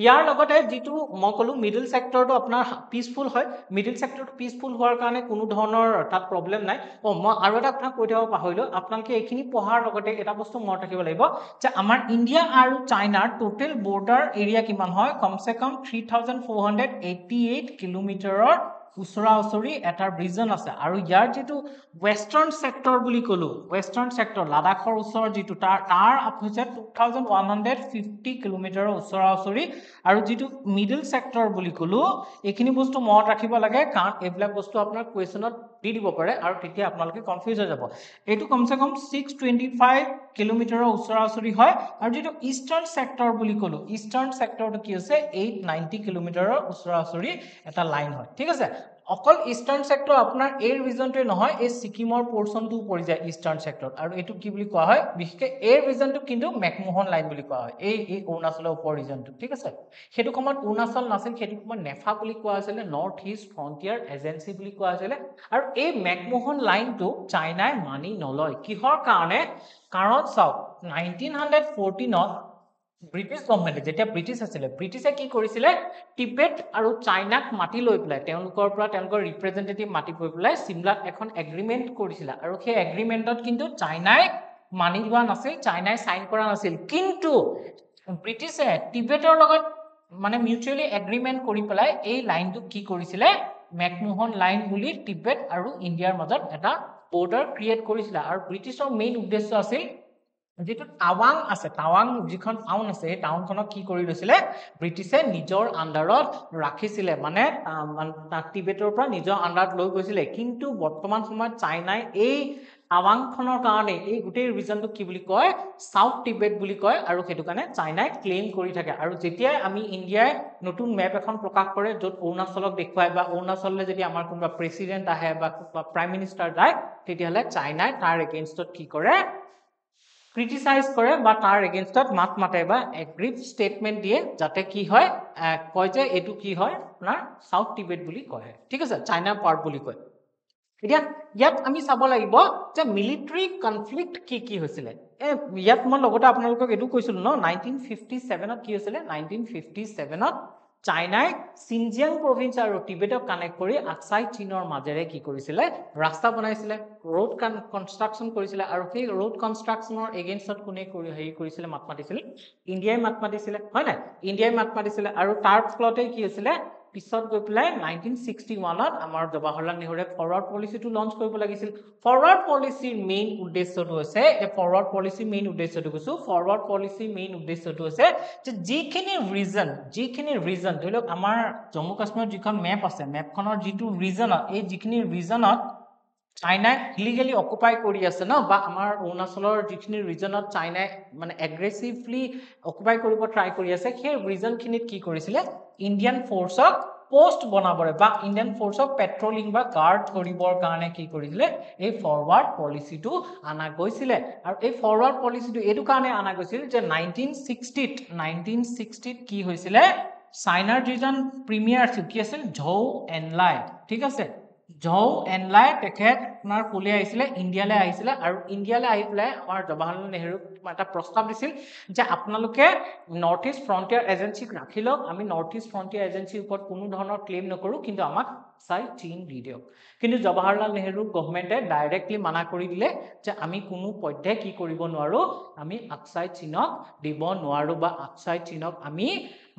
ইয়াৰ লগতে যেটো মকলু মিডল সেক্টৰটো আপোনাৰ পিসফুল হয় মিডল সেক্টৰটো পিসফুল হোৱাৰ কাৰণে কোনো ধৰণৰ তাত প্ৰবলেম নাই মই আৰু এটা কথা কৈ দিব পাহৰিলো আপোনালোকে এইখিনি পঢ়াৰ লগতে এটা বস্তু মনত ৰাখিব লাগিব যে আমাৰ ইণ্ডিয়া আৰু চাইনাৰ টোটাল বৰ্ডাৰ এৰিয়া কিমান হয় কমসে কম 3488 কিলোমিটাৰৰ উসৰা উসৰি এটা ৰিজন আছে আৰু ইয়াৰ যেটো ওয়েস্টাৰ্ণ সেক্টৰ বুলি কলো ওয়েস্টাৰ্ণ সেক্টৰ লাডাখৰ উসৰ যেটো তাৰ হৈছে 2150 কিলোমিটাৰৰ উসৰা উসৰি আৰু যেটো মিডল সেক্টৰ বুলি কলো এইখিনি বস্তু মনত ৰাখিব লাগে কাৰণ এইবিলাক বস্তু আপোনাৰ কোৱেশ্চনত দি দিব পাৰে আৰু তেতিয়া আপোনালোকে কনফিউজ হৈ যাব এটো কমসে কম 625 কিলোমিটাৰৰ উসৰা উসৰি হয় আৰু যেটো ইষ্টাৰ্ণ সেক্টৰ বুলি কলো ইষ্টাৰ্ণ সেক্টৰটো কি আছে 890 কিলোমিটাৰৰ উসৰা উসৰি এটা লাইন হয় ঠিক আছে অকল ইষ্টাৰ্ণ সেক্টৰ আপোনাৰ এই ৰিজনটোৱে নহয় এই সিকিমৰ পোৰচনটো পৰি যায় ইষ্টাৰ্ণ সেক্টৰ আৰু এটো কি বুলি কোৱা হয় বিশেষকৈ এই ৰিজনটো কিন্তু মেকমোহন লাইন বুলি কোৱা হয় এই অৰুণাচলৰ ওপৰ ৰিজনটো ঠিক আছে হেতু সময়ত অৰুণাচল নাছিল হেতু সময়ত নেফা বুলি কোৱা আছিল নৰ্থ ইষ্ট ফ্ৰন্টিয়াৰ এজেন্সি বুলি কোৱা আছিল আৰু এই মেকমোহন লাইনটো চাইনাই মানি নলয় কিহৰ কাৰণে কাৰণ চাওক 1914 ব্ৰিটিছ গভৰ্ণমেণ্টে যেতিয়া ব্ৰিটিছ আছিল ব্ৰিটিছে কি কৰিছিল টিবেট আৰু চাইনাক মাটি লৈ পেলাই তেওঁলোকৰ ৰিপ্ৰেজেন্টেটিভ মাটি লৈ পেলাই সিমলাত এখন এগ্ৰিমেন্ট কৰিছিল আৰু সেই এগ্ৰিমেন্টত কিন্তু চাইনাই মানি লোৱা নাছিল চাইনাই সাইন কৰা নাছিল কিন্তু ব্ৰিটিছে টিবেটৰ লগত মানে মিউচুৱেলি এগ্ৰিমেন্ট কৰি পেলাই এই লাইনটো কি কৰিছিল মেকমোহন লাইন বুলি টিবেট আৰু ইণ্ডিয়াৰ মাজত এটা বৰ্ডাৰ ক্ৰিয়েট কৰিছিল আৰু ব্ৰিটিছৰ মেইন উদ্দেশ্য আছিল যেটো টাৱাং আছে টাৱাং যিখন টাউন আছে এই টাউনখনক কি কৰি লৈছিলে ব্ৰিটিছে নিজৰ আন্ডাৰত ৰাখিছিলে মানে টিবেটৰ পৰা নিজৰ আন্ডাৰত লৈ গৈছিলে কিন্তু বৰ্তমান সময়ত চাইনাই এই টাৱাংখনৰ কাৰণে এই গুটেই ৰিজনটো কি বুলি কয় সাউথ টিবেট বুলি কয় আৰু হেতু কাৰণে চাইনাই ক্লেম কৰি থাকে আৰু যেতিয়া আমি ইণ্ডিয়াই নতুন মেপ এখন প্ৰকাশ কৰে যত অৰুণাচলক দেখুৱায় বা অৰুণাচললৈ যদি আমাৰ কোনোবা প্ৰেসিডেন্ট আহে বা প্ৰাইম মিনিষ্টাৰ যায় তেতিয়াহলে চাইনাই তাৰ এগেইনষ্টত কি কৰে ক্ৰিটিসাইজ কৰে বা তাৰ এগেইনষ্টত মাত মাতে বা এগ্ৰিভ স্টেটমেন্ট দিয়ে যাতে কি হয় কয় যে এটো কি হয় আপোনাৰ সাউথ টিবেট বুলি কয় ঠিক আছে চাইনা পাৰ্ট বুলি কয় এতিয়া ইয়াত আমি চাব লাগিব যে মিলিটাৰী কনফ্লিক্ট কি হৈছিল ইয়াত মই লগতে আপোনালোকক এটো কৈছিল ন 1957 ত কি হৈছিল 1957 ত চাইনাই সিনজিয়াং প্ৰভিন্স আৰু টিবেটক কানেক্ট কৰি আকসাই চীনৰ মাজেৰে কি কৰিছিল ৰাস্তা বনাইছিল ৰোড কনষ্ট্ৰাকচন কৰিছিল আৰু সেই ৰোড কনষ্ট্ৰাকচনৰ এগেইনষ্টত কোনে কৰিছিল মাত মাতিছিল ইণ্ডিয়াই মাত মাতিছিল হয় না ইণ্ডিয়াই মাত মাতিছিল আৰু তাৰ ফলতে কি হৈছিল পিছত গৈ পেলাই 1961 ত আমাৰ জৱাহৰলাল নেহৰুৱে ফৰৱাৰ্ড পলিচিটো লঞ্চ কৰিব লাগিছিল ফৰৱাৰ্ড পলিচিৰ মেইন উদ্দেশ্যটো আছে ফৰৱাৰ্ড পলিচিৰ মেইন উদ্দেশ্যটো কৈছো ফৰৱাৰ্ড পলিচিৰ মেইন উদ্দেশ্যটো আছে যে যিখিনি ৰিজন ধৰি লওক আমাৰ জম্মু কাশ্মীৰৰ যিখন মেপ আছে মেপখনৰ যিটো ৰিজনত এই যিখিনি ৰিজনত চাইনাই ইলিগেলি অকুপাই কৰি আছে ন বা আমাৰ অৰুণাচলৰ যিখিনি ৰিজনত চাইনাই মানে এগ্ৰেছিভলি অকুপাই কৰিব ট্ৰাই কৰি আছে সেই ৰিজনখিনিত কি কৰিছিল ইণ্ডিয়ান ফোৰ্সক পোস্ট বনাবৰে বা ইণ্ডিয়ান ফোৰ্সক পেট্ৰলিং বা গাৰ্ড কৰিবৰ কাৰণে কি কৰিছিলে এই ফৰৱাৰ্ড পলিচিটো আনা গৈছিলে আৰু এই ফৰৱাৰ্ড পলিচিটো এটো কাৰণে আনা গৈছিল যে 1960 কি হৈছিলে চাইনাৰ যিজন প্ৰিমিয়াৰ আছিল কি আছিল ঝৌ এনলাই ঠিক আছে ঝৌ এনলাই তেখেত আপোনাৰ কোলে আহিছিলে ইণ্ডিয়ালৈ আহিছিলে আৰু ইণ্ডিয়ালৈ আহি পেলাই আমাৰ জৱাহৰলাল নেহৰুক এটা প্ৰস্তাৱ দিছিল যে আপোনালোকে নৰ্থ ইষ্ট ফ্ৰন্টিয়াৰ এজেন্সিক ৰাখি লওক আমি নৰ্থ ইষ্ট ফ্ৰন্টিয়াৰ এজেন্সিৰ ওপৰত কোনো ধৰণৰ ক্লেম নকৰো কিন্তু আমাক চাই চীন দি দিয়ক কিন্তু জৱাহৰলাল নেহৰু গভৰ্ণমেণ্টে ডাইৰেক্টলি মানা কৰি দিলে যে আমি কোনো পধ্যে কি কৰিব নোৱাৰো আমি আকসাই চীনক দিব নোৱাৰো বা আকসাই চীনক আমি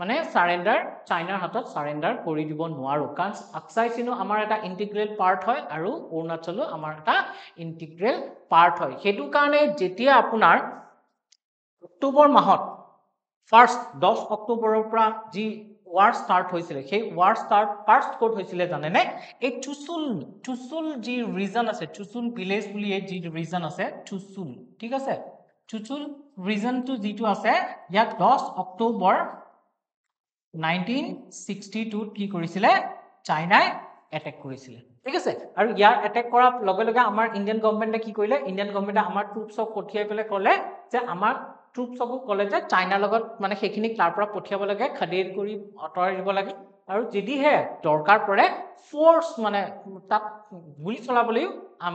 মানে সাৰেন্ডাৰ চাইনাৰ হাতত সাৰেন্ডাৰ কৰি দিব নোৱাৰো কাৰণ আকসাই চীনো আমাৰ এটা ইন্টিগ্ৰেল পাৰ্ট হয় আৰু অৰুণাচলো আমাৰ এটা ইন্টিগ্ৰেল পাৰ্ট হয় হেতু কাৰণে যেতিয়া আপোনাৰ অক্টোবৰ মাহত ফাৰ্স্ট 10 অক্টোবৰৰ পৰা যি war start হৈছিলে সেই war start ফাৰ্স্ট কোড হৈছিলে জানে নে এই চুচুল যি ৰিজন আছে চুচুল ভিলেজ বুলি এই যি ৰিজন আছে চুচুল ঠিক আছে চুচুল ৰিজনটো যিটো আছে ইয়াত 10 অক্টোবৰ 1962 কি কৰিছিলে চাইনাই এটেক কৰিছিলে ঠিক আছে আৰু ইয়াৰ এটেক কৰাৰ লগে লগে আমাৰ ইণ্ডিয়ান গভৰ্ণমেণ্টে কি কৰিলে ইণ্ডিয়ান গভৰ্ণমেণ্টে আমাৰ ট্ৰুপছক পঠিয়াই পেলে ক'লে যে আমাৰ ট্ৰুপছক ক'লে যে চাইনাৰ লগত মানে সেইখিনি তাৰ পৰা পঠিয়াব লাগে খদেৰ কৰি অটৰাই দিব লাগে আৰু যদিহে দৰকাৰ পৰে ফোৰ্স মানে তাত গুলি চলাবলৈ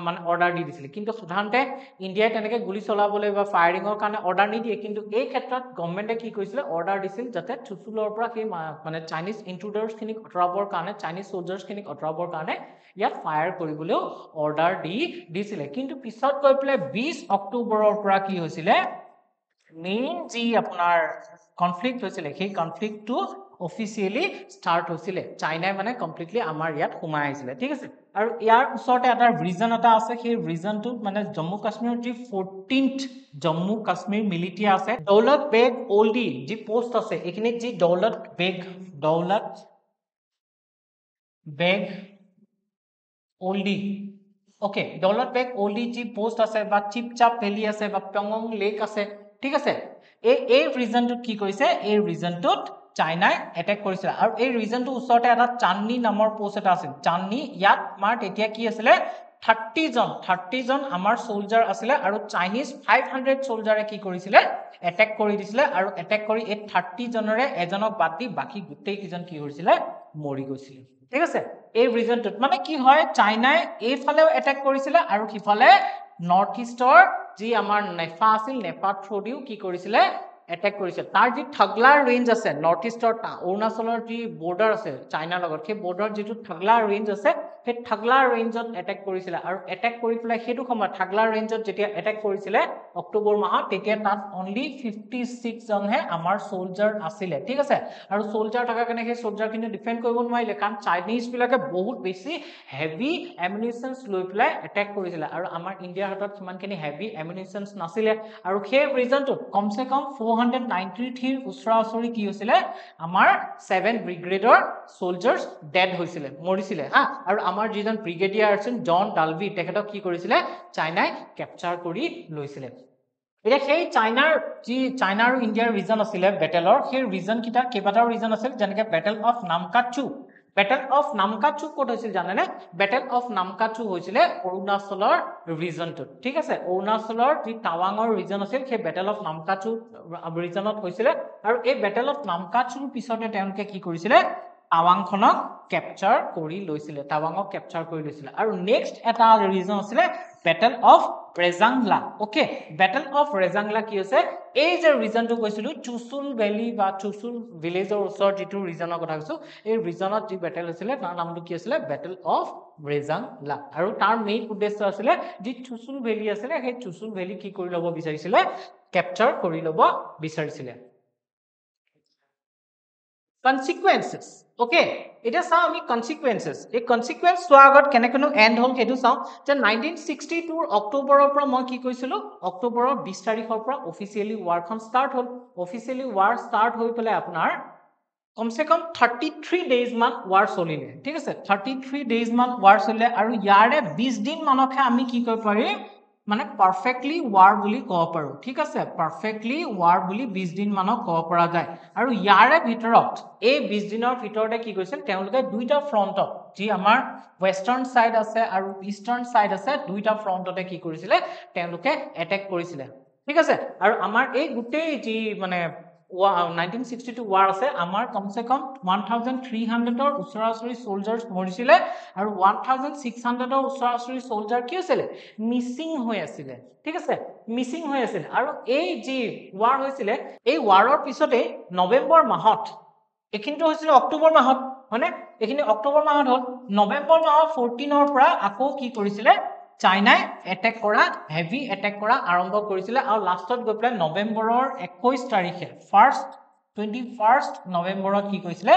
মানে অৰ্ডাৰ দি দিছিল কিন্তু সাধাৰণতে ইণ্ডিয়াই তেনেকৈ গুলি চলাবলৈ বা ফায়াৰিঙৰ কাৰণে অৰ্ডাৰ নিদিয়ে কিন্তু এই ক্ষেত্ৰত গভৰ্ণমেণ্টে কি কৰিছিল অৰ্ডাৰ দিছিল যাতে চুচুলৰ পৰা সেই মানে চাইনিজ ইন্ট্ৰুডাৰ্স খিনিক অটৰাবৰ কাৰণে চাইনিজ সোলজাৰ্স খিনিক অটৰাবৰ কাৰণে ইয়াত ফায়াৰ কৰিবলৈও অৰ্ডাৰ দিছিলে কিন্তু পিছত গৈ পেলাই 20 অক্টোবৰৰ পৰা কি হৈছিলে মেইন যি আপোনাৰ কনফ্লিক্ট হৈছিলে সেই কনফ্লিক্টটো অফিচিয়েলি স্টাৰ্ট হৈছিলে চাইনাই মানে কমপ্লিটলি আমাৰ ইয়াত সোমাই আহিছিলে ঠিক আছে আৰু ইয়াৰ ওচৰতে এটা ৰিজন এটা আছে সেই ৰিজনটো মানে জম্মু কাশ্মীৰৰ যি 14th জম্মু কাশ্মীৰ মিলিটিয়া আছে দৌলত বেগ ওল্ডি যি পোষ্ট আছে এইখিনিত যি দৌলত বেগ ওল্ডি ওকে দৌলত বেগ ওল্ডি যি পোষ্ট আছে বা চিপচাপ ভেলি আছে বা পেংগং লেক আছে ঠিক আছে এই ৰিজনটোত কি কৰিছে এই ৰিজনটোত চাইনাই এটেক কৰিছিল আৰু এই ৰিজনটো ওচৰতে এটা চান্নি নামৰ পোষ্ট এটা আছিল চান্নি ইয়াত আমাৰ তেতিয়া কি আছিল 30 জন আমাৰ সোলজাৰ আছিল আৰু চাইনিজ 500 সোলজাৰে কি কৰিছিল এটেক কৰি দিছিল আৰু এটেক কৰি এই 30 জনৰে এজনক বাদ দি বাকি গোটেই কিজন কি হৈছিল মৰি গৈছিল ঠিক আছে এই ৰিজনটোত মানে কি হয় চাইনাই এইফালেও এটেক কৰিছিল আৰু কিফালে নৰ্থ ইষ্টৰ যি আমাৰ নেফা আছিল নেফা থ্ৰুদিও কি কৰিছিল এটেক কৰিছে তাৰ যি থাগলা ৰেঞ্জ আছে নৰ্থ ইষ্টৰ অৰুণাচলৰ যি বৰ্ডাৰ আছে চাইনাৰ লগত সেই বৰ্ডাৰ যিটো থাগলা ৰেঞ্জ আছে সেই থাগলা ৰেঞ্জত এটেক কৰিছিল আৰু এটেক কৰি পেলাই সেইটো সময় থাগলা ৰেঞ্জত যেতিয়া এটেক কৰিছিল অক্টোবৰ মাহত তেতিয়া তাত অনলি 56 জনহে আমাৰ সোলজাৰ আছিল ঠিক আছে আৰু সোলজাৰ থকা কাৰণে সেই সোলজাৰ খিনি ডিফেন্ড কৰিব নোৱাৰিলে কাৰণ চাইনিজ বিলাকে বহুত বেছি হেভি এমিনিশনছ লৈ পেলাই এটেক কৰিছিল আৰু আমাৰ ইণ্ডিয়াৰ হাতত কিমানখিনি হেভি এমিনিশনছ নাছিলে আৰু সেই ৰিজনটোত কমসে কম 493 উছৰা-উছৰি কি হৈছিল আমাৰ 7 ব্ৰিগেডৰ সোলজাৰ্স ডেড হৈছিল মৰিছিল হা আৰু আমাৰ যিজন ব্ৰিগেডিয়াৰ আছিল জন ডালভি তেখেতক কি কৰিছিল চাইনাই ক্যাপচাৰ কৰি লৈছিল এটা সেই চাইনাৰ যি চাইনা আৰু ইণ্ডিয়াৰ ৰিজন আছিল বেটেলৰ সেই ৰিজন কিটা কেবাটাও ৰিজন আছিল যেনেকৈ বেটেল অফ নামকাচু ক'ত হৈছিল জানেনে বেটেল অফ নামকাচু হৈছিল অৰুণাচলৰ ৰিজনটোত ঠিক আছে অৰুণাচলৰ যি টাৱাঙৰ ৰিজন আছিল সেই বেটেল অফ নামকাচু ৰিজনত হৈছিল আৰু এই বেটেল অফ নামকাচুৰ পিছতে তেওঁলোকে কি কৰিছিল টাৱাংখনক ক্যাপচাৰ কৰি লৈছিল আৰু নেক্সট এটা ৰিজন আছিল battle of Rezang La okay battle of Rezang La কি হৈছে এই যে ৰিজনটো কৈছিলো চুচুল ভেলি বা চুচুল ভিলেজৰ ওচৰত যিটো ৰিজনৰ কথা কৈছো এই ৰিজনত যি বেটেল হৈছিল তাৰ নামটো কি আছিল বেটেল অফ ৰেজাংলা আৰু তাৰ মেইন উদ্দেশ্য আছিল যি চুচুল ভেলি আছিল সেই চুচুল ভেলি কি কৰি ল'ব বিচাৰিছিল ক্যাপচাৰ কৰি ল'ব বিচাৰিছিল consequences okay এটা চাও আমি consequences এই consequence সোৱা আগত কেনেকনো এন্ড হল হেতু চাও যে 1962 অক্টোবৰৰ পৰা মই কি কৈছিলো অক্টোবৰৰ 20 তাৰিখৰ পৰা অফিচিয়েলি ওয়াৰখন স্টাৰ্ট হল অফিচিয়েলি ওয়াৰ স্টাৰ্ট হৈ পেলে আপোনাৰ কমসে কম 33 ডেজ মান ওয়াৰ চলিলে ঠিক আছে 33 ডেজ মান ওয়াৰ চলিলে আৰু ইয়াৰে 20 দিন মানকে আমি কি কৰিব পাৰিম মানে পাৰফেক্টলি ওয়াৰ বুলি কব পাৰো ঠিক আছে পাৰফেক্টলি ওয়াৰ বুলি 20 দিন মানক কব পৰা যায় আৰু ইয়াৰে ভিতৰত এই 20 দিনৰ ভিতৰতে কি কৈছিল তেওঁলোকে দুইটা ফ্ৰন্টত যি আমাৰ ওয়েস্টাৰ্ণ সাইড আছে আৰু ইষ্টাৰ্ণ সাইড আছে দুইটা ফ্ৰন্টতে কি কৰিছিলে তেওঁলোকে এটেক কৰিছিলে ঠিক আছে আৰু আমাৰ এই গুটেই যি মানে 1962 war আছে আমাৰ কমসে কম 1300 ৰ উচৰাচৰি সোলজাৰ্স মৰিছিলে আৰু 1600 ৰ উচৰাচৰি সোলজাৰ কি হৈছিল মিসিং হৈ আছিল ঠিক আছে মিসিং হৈ আছিল আৰু এই যি war হৈছিল এই waৰৰ পিছতে নৱেম্বৰ মাহত এখিনটো হৈছিল অক্টোবৰ মাহত হয়নে এখিনি অক্টোবৰ মাহত হল নৱেম্বৰ মাহৰ 14 ৰ পৰা আকৌ কি কৰিছিলে চাইনাই এটেক কৰা হেভি এটেক কৰা আৰম্ভ কৰিছিলে আৰু লাষ্টত গৈ পেলাই নৱেম্বৰৰ 21 তাৰিখে 21st নৱেম্বৰত কি কৈছিলে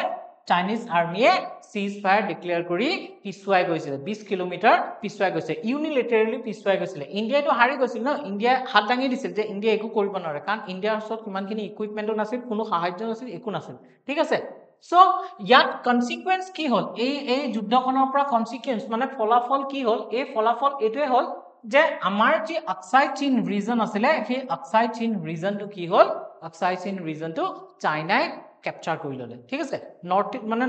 চাইনিজ আৰ্মিয়ে সিজ ফায়াৰ ডিক্লেয়াৰ কৰি পিছুৱাই গৈছিল 20 কিলোমিটাৰ পিছুৱাই গৈছে ইউনিলেটাৰলি পিছুৱাই গৈছিল ইণ্ডিয়াটো হাৰি গৈছিল ন ইণ্ডিয়া হাত দাঙি দিছিল যে ইণ্ডিয়া একো কৰিব নোৱাৰে কাৰণ ইণ্ডিয়াৰ ওচৰত কিমানখিনি ইকুইপমেন্টও নাছিল কোনো সাহায্য নাছিল একো নাছিল ঠিক আছে সো ইয়াত কনসিকুৱেন্স কি হল এই যুদ্ধখনৰ পৰা কনসিকুৱেন্স মানে ফলাফল কি হল এই ফলাফল এটোৱে হল যে আমাৰ যি অক্সাই চীন ৰিজন আছিল সেই অক্সাই চীন ৰিজনটো কি হল অক্সাই চীন ৰিজনটো চাইনাই ক্যাপচাৰ কৰি ললে ঠিক আছে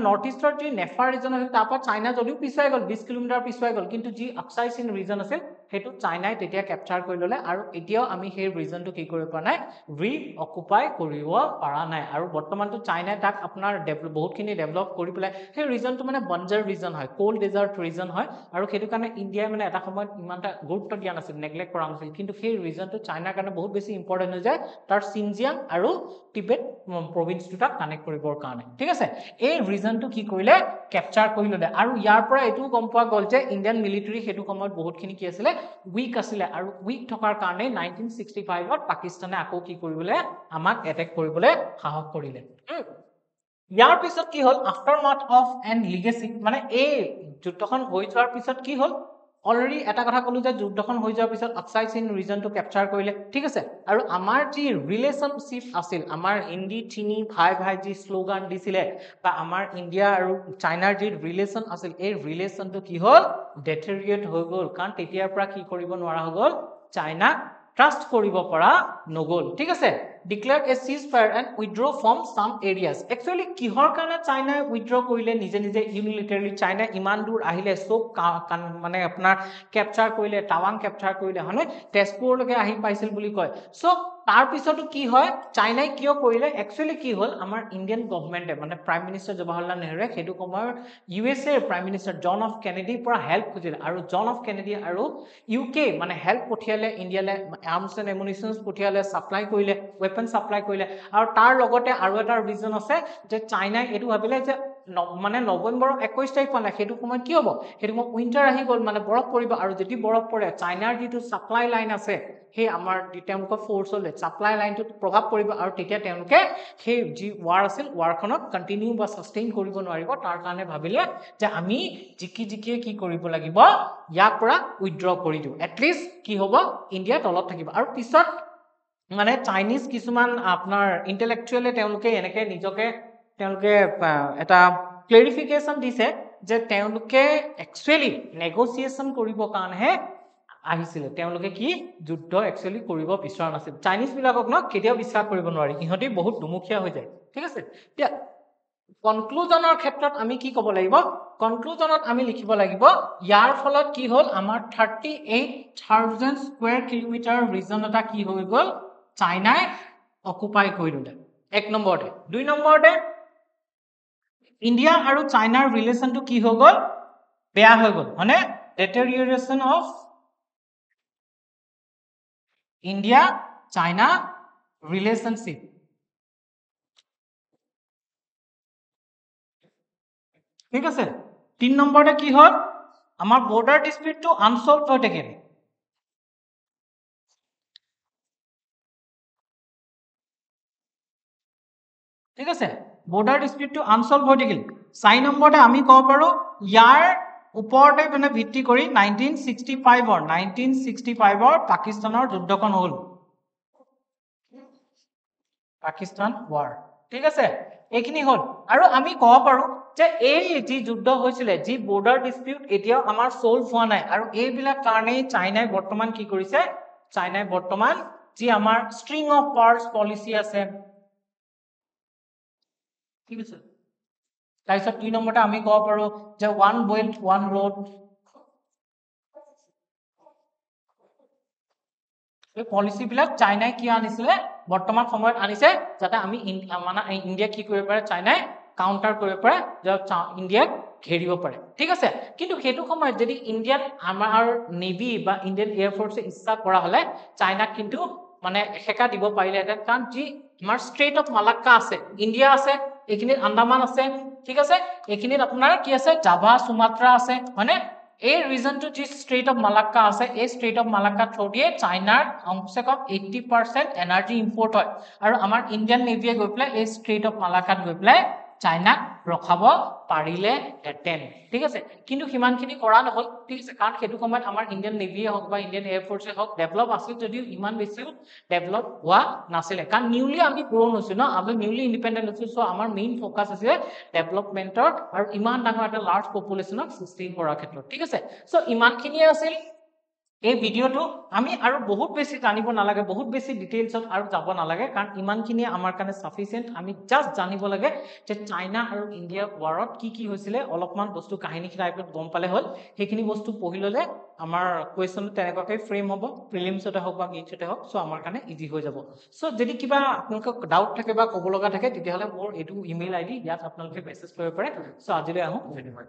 নৰ্থ ইষ্টৰ যি নেফাৰ ৰিজন আছিল তাৰ পৰা চাইনা যদিও পিছুৱাই গল 20 কিলোমিটাৰ পিছুৱাই গল কিন্তু যি অক্সাই চীন ৰিজন আছিল হেতু চাইনাই তেতিয়া ক্যাপচাৰ কৰি ললে আৰু এতিয়াও আমি সেই ৰিজনটো কি কৰিব পৰা নাই ৰি অকুপাই কৰিব পৰা নাই আৰু বৰ্তমানটো চাইনাই তাক আপোনাৰ বহুতখিনি ডেভেলপ কৰি পেলাই সেই ৰিজনটো মানে বঞ্জাৰ ৰিজন হয় কোল্ড ডেজাৰ্ট ৰিজন হয় আৰু হেতু কাৰণে ইণ্ডিয়াই মানে এটা সময়ত ইমানটা গুৰুত্ব দিয়া নাছিল নেগলেক্ট কৰা নাছিল কিন্তু সেই ৰিজনটো চাইনাৰ কাৰণে বহুত বেছি ইম্পৰ্টেন্ট হৈ যায় তাৰ সিনজিয়াং আৰু টিবেট প্ৰভিন্স দুটা কানেক্ট কৰিবৰ কাৰণে ঠিক আছে এই ৰিজনটো কি কৰিলে ক্যাপচাৰ কৰি ললে আৰু ইয়াৰ পৰা এটো গম পোৱা গল যে ইণ্ডিয়ান মিলিটাৰী হেতু সময়ত বহুতখিনি কি আছিল উইক আছিল আৰু উইক থকাৰ কাৰণে 1965 ত পাকিস্তানে আকৌ কি কৰিবলে আমাক এটেক কৰিবলৈ সাহস কৰিলে ইয়াৰ পিছত কি হল আফটাৰমাথ অফ এণ্ড লিগেসি মানে এই যুদ্ধখন হৈ যোৱাৰ পিছত কি হল অলৰেডি এটা কথা কলো যে যুদ্ধখন হৈ যোৱাৰ পিছত অক্সাই চীন ৰিজনটো ক্যাপচাৰ কৰিলে ঠিক আছে আৰু আমাৰ যি ৰিলেশনশিপ আছিল আমাৰ হিন্দী চিনি ভাই ভাই যি স্লোগান দিছিলে বা আমাৰ ইণ্ডিয়া আৰু চাইনাৰ যি ৰিলেশন আছিল এই ৰিলেশনটো কি হল ডেটেৰিয়েট হৈ গল কাৰণ তেতিয়াৰ পৰা কি কৰিব নোৱাৰা হৈ গল চাইনা ট্ৰাষ্ট কৰিব পৰা নগল ঠিক আছে declared a ceasefire and withdraw from some areas actually কিহৰ কাৰণে চাইনা withdraw কৰিলে নিজে নিজে ইউনিলেটাৰলি চাইনা ইমান দূৰ আহিলে সব মানে আপোনাৰ ক্যাপচাৰ কৰিলে টাৱাং ক্যাপচাৰ কৰিলে হনে তেজপুৰলৈকে আহি পাইছিল বুলি কয় সো তাৰ পিছতো কি হয় চাইনাই কিয় কৰিলে actually কি হল আমাৰ ইণ্ডিয়ান গভৰ্ণমেণ্টে মানে প্ৰাইম মিনিষ্টাৰ জৱাহৰলাল নেহৰুৱে হেতু সময়ৰ USA prime minister John F Kennedy পৰা হেল্প খুজিলে আৰু জন অফ কেনেডি আৰু ইউকে মানে হেল্প পঠিয়ালে ইণ্ডিয়ালে আৰ্মছ এণ্ড এমুনিশনছ পঠিয়ালে সাপ্লাই কৰিলে weapon সাপ্লাই কৰিলে আৰু তাৰ লগতে আৰু এটা ৰিজন আছে যে চাইনাই এটো ভাবিলে যে মানে নৱেম্বৰৰ 21 তাৰিখ পালে হেতু সময়ত কি হ'ব হেতু সময়ত উইন্টাৰ আহি গল মানে বৰফ পৰিব আৰু যদি বৰফ পৰে চাইনাৰ যিটো সাপ্লাই লাইন আছে হে আমাৰ তেওঁলোকৰ ফোৰ্সলে সাপ্লাই লাইনটো প্ৰভাৱ পৰিব আৰু তেতিয়া তেওঁলোকে হে যি ওয়াৰ আছিল ওয়াৰখনক কন্টিনিউ বা সাস্টেইন কৰিব নোৱাৰিব তাৰ কাৰণে ভাবিলে যে আমি জিকি কি কৰিব লাগিব ইয়াৰ পৰা উইথড্ৰ কৰি দিও এটলিষ্ট কি হ'ব ইণ্ডিয়া তলত থাকিব আৰু পিছত মানে চাইনিজ কিছুমান আপোনাৰ ইন্টেলেকচুয়ালে তেওঁলোকে এনেকে নিজকে তেওঁলোকে এটা ক্লেৰিফিকেশন দিছে যে তেওঁলোকে একচুয়ালি নেগোসিয়েশন কৰিব কাৰণেহে আহিছিল তেওঁলোকে কি যুদ্ধ একচুয়ালি কৰিব বিচৰা নাছিল চাইনিজ বিলাকক ন কেতিয়াও বিশ্বাস কৰিব নোৱাৰি ইহঁতি বহুত দুমুখীয়া হৈ যায় ঠিক আছে এতিয়া কনক্লুজনৰ ক্ষেত্ৰত আমি কি ক'ব লাগিব কনক্লুজনত আমি লিখিব লাগিব ইয়াৰ ফলত কি হল আমাৰ 38000 স্কয়াৰ কিলোমিটাৰ ৰিজন এটা কি হৈ গল চাইনাই অকুপাই কৰি ললে এক নম্বৰতে দুই নম্বৰতে ইণ্ডিয়া আৰু চাইনাৰ ৰিলেশনটো কি হৈ গল বেয়া হৈ গল মানে deterioration of India China relationship ঠিক আছে তিন নম্বৰতে কি হল আমাৰ বৰ্ডাৰ ডিসপিউটটো আনসলভ হৈ থাকিল ঠিক আছে বৰ্ডাৰ ডিসপিউটটো আনসলভ হৈ থাকিল 4 নম্বৰতে আমি কব পাৰো ইয়াৰ ওপৰতে মানে ভিত্তি কৰি 1965 পাকিস্তানৰ যুদ্ধখন হল পাকিস্তান ওয়াৰ ঠিক আছে এইখিনি হল আৰু আমি কব পাৰো যে এই যি যুদ্ধ হৈছিলে যি বৰ্ডাৰ ডিসপিউট এতিয়াও আমাৰ সলভ হোৱা নাই আৰু এইবিলাক কাৰণে চাইনাই বৰ্তমান কি কৰিছে চাইনাই বৰ্তমান যি আমাৰ স্ট্ৰিং অফ পাৰ্টস পলিসি আছে ঠিক আছে তাৰপিছত 2 নম্বৰতে আমি কব পাৰো যে ওয়ান বেল্ট ওয়ান ৰোড এই পলিসি বিলাক চাইনাই কি আনিছিলে বৰ্তমান সময়ত আনিছে যাতে আমি মানে ইন্ডিয়া কি কৰিব পাৰে চাইনাই কাউন্টাৰ কৰিব পাৰে যে ইন্ডিয়াক ঘেৰিব পাৰে ঠিক আছে কিন্তু হেতু সময়ত যদি ইন্ডিয়ান আমাৰ নেভি বা ইন্ডিয়ান এয়াৰ ফোৰ্সে ইচ্ছা কৰা হলে চাইনাক কিন্তু মানে হেকা দিব পাৰিলেহেঁতেন কাৰণ যি আমাৰ ষ্ট্ৰেট অফ মালাক্কা আছে ইন্ডিয়া আছে এইখিনিত আন্দামান আছে ঠিক আছে এইখিনিত আপোনাৰ কি আছে জাভা সুমাত্ৰা আছে হয়নে এই ৰিজনটো যি ষ্ট্ৰেট অফ মালাক্কা আছে এই ষ্ট্ৰেট অফ মালাক্কা থ্ৰু দিয়ে চাইনাৰ কমসে কম 80% এনাৰ্জি ইম্পৰ্ট হয় আৰু আমাৰ ইন্ডিয়ান নেভিয়ে গৈ পেলাই এই ষ্ট্ৰেট অফ মালাক্কাত গৈ পেলাই চাইনাক ৰখাব পাৰিলে হেতেন ঠিক আছে কিন্তু হিমানখিনি কৰা নহল ঠিক আছে কাৰণ হেতু সময়ত আমাৰ ইন্ডিয়ান নেভিয়ে হওক বা ইন্ডিয়ান এয়াৰ ফোৰ্সে হওক ডেভেলপ আছিল যদিও ইমান বেছি ডেভেলপ হোৱা নাছিলে কাৰণ নিউলি আমি গ্ৰোন হৈছো ন আমি নিউলি ইন্ডিপেন্ডেন্ট হৈছো সো আমাৰ মেইন ফোকাস আছে ডেভেলপমেন্টৰ আৰু ইমান ডাঙৰ এটা লাৰ্জ পপুলেশনক সাস্টেইন কৰাৰ ক্ষেত্ৰত ঠিক আছে সো ইমানখিনিয়ে আছিল এই ভিডিওটো আমি আৰু বহুত বেছি জানিব নালাগে বহুত বেছি ডিটেইলছত আৰু যাব নালাগে কাৰণ ইমানখিনি আমাৰ কাৰণে সাফিসিয়েন্ট আমি জাস্ট জানিব লাগে যে চাইনা আৰু ইন্ডিয়া ওয়াৰত কি হৈছিলে অলপমান বস্তু কাহিনী টাইপত গম পালে হল সেইখিনি বস্তু পঢ়ি ললে আমাৰ কোৱেশ্চন তেনেকৈ ফ্ৰেম হ'ব প্ৰিলিমছতে হওক বা মেইনছতে হওক সো আমাৰ কাৰণে ইজি হৈ যাব সো যদি কিবা আপোনালোকক ডাউট থাকে বা ক'ব লগা থাকে তেতিয়াহলে মোৰ এইটো ইমেইল আইডি ইয়াত আপোনালোকে মেছেজ কৰিব পাৰে সো আজিলৈ আহো ধন্যবাদ